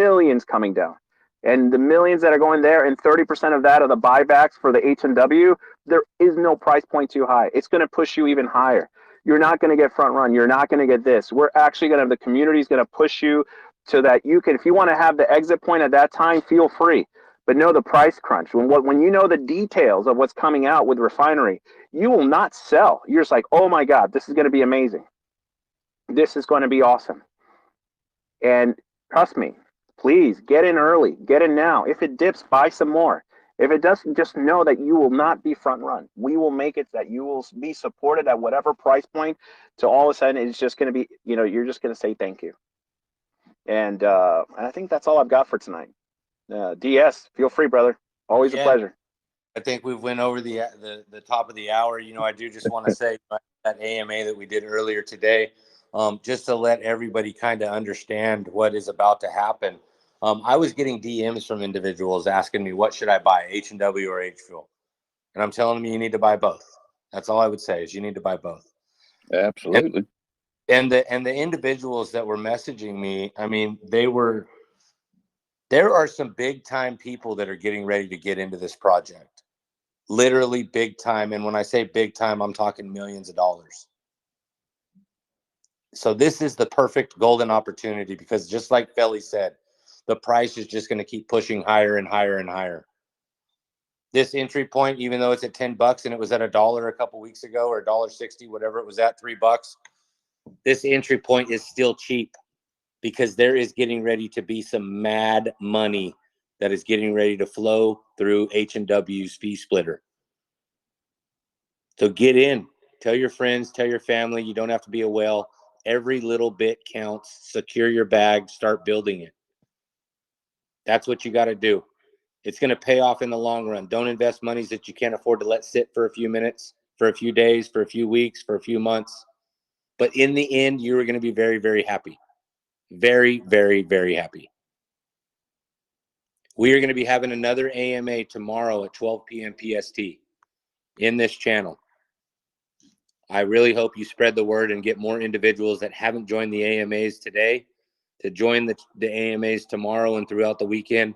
the millions that are going there, and 30% of that are the buybacks for the HNW. There is no price point too high. It's going to push you even higher. You're not going to get front run. You're not going to get this. We're actually going to, the community is going to push you so that you can, if you want to have the exit point at that time, feel free. But know the price crunch. When you know the details of what's coming out with Refinery, you will not sell. You're just like, oh my God, this is going to be amazing. This is going to be awesome. And trust me, please get in early. Get in now. If it dips, buy some more. If it doesn't, just know that you will not be front run. We will make it that you will be supported at whatever price point. To all of a sudden, it's just going to be, you're just going to say thank you. And I think that's all I've got for tonight. DS, feel free, brother. Always a pleasure. I think we've went over the top of the hour. I do just want to say that AMA that we did earlier today, just to let everybody kind of understand what is about to happen. I was getting DMs from individuals asking me, what should I buy, HNW or HFUEL? And I'm telling them you need to buy both. That's all I would say is you need to buy both. Absolutely. And the individuals that were messaging me, I mean, there are some big time people that are getting ready to get into this project. Literally big time. And when I say big time, I'm talking millions of dollars. So this is the perfect golden opportunity because just like Felly said, the price is just going to keep pushing higher and higher and higher. This entry point, even though it's at $10 and it was at $1 a couple weeks ago or $1.60, whatever it was at, $3, this entry point is still cheap because there is getting ready to be some mad money that is getting ready to flow through H&W's fee splitter. So get in, tell your friends, tell your family, you don't have to be a whale. Every little bit counts. Secure your bag, start building it. That's what you got to do. It's going to pay off in the long run. Don't invest monies that you can't afford to let sit for a few minutes, for a few days, for a few weeks, for a few months. But in the end, you're going to be very, very happy. Very, very, very happy. We are going to be having another AMA tomorrow at 12 p.m. PST in this channel. I really hope you spread the word and get more individuals that haven't joined the AMAs today to join the AMAs tomorrow and throughout the weekend.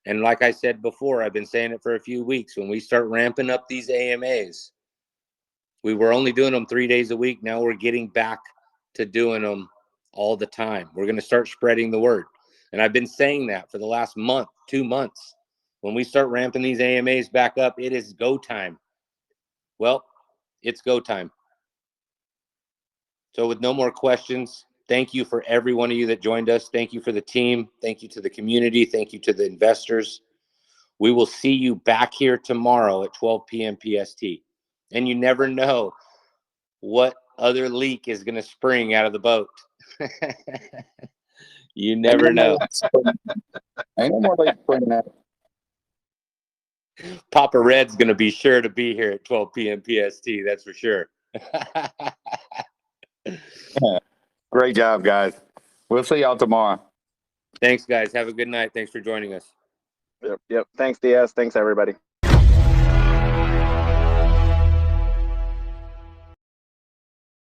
And like I said before, I've been saying it for a few weeks. When we start ramping up these AMAs, we were only doing them 3 days a week. Now we're getting back to doing them all the time. We're going to start spreading the word. And I've been saying that for the last month, 2 months. When we start ramping these AMAs back up, it is go time. Well, it's go time. So with no more questions, thank you for every one of you that joined us. Thank you for the team. Thank you to the community. Thank you to the investors. We will see you back here tomorrow at 12 p.m. PST. And you never know what other leak is going to spring out of the boat. You never know. Ain't no more late spring that. Papa Red's going to be sure to be here at 12 p.m. PST. That's for sure. Great job, guys. We'll see y'all tomorrow. Thanks, guys. Have a good night. Thanks for joining us. Yep. Thanks, DS. Thanks, everybody.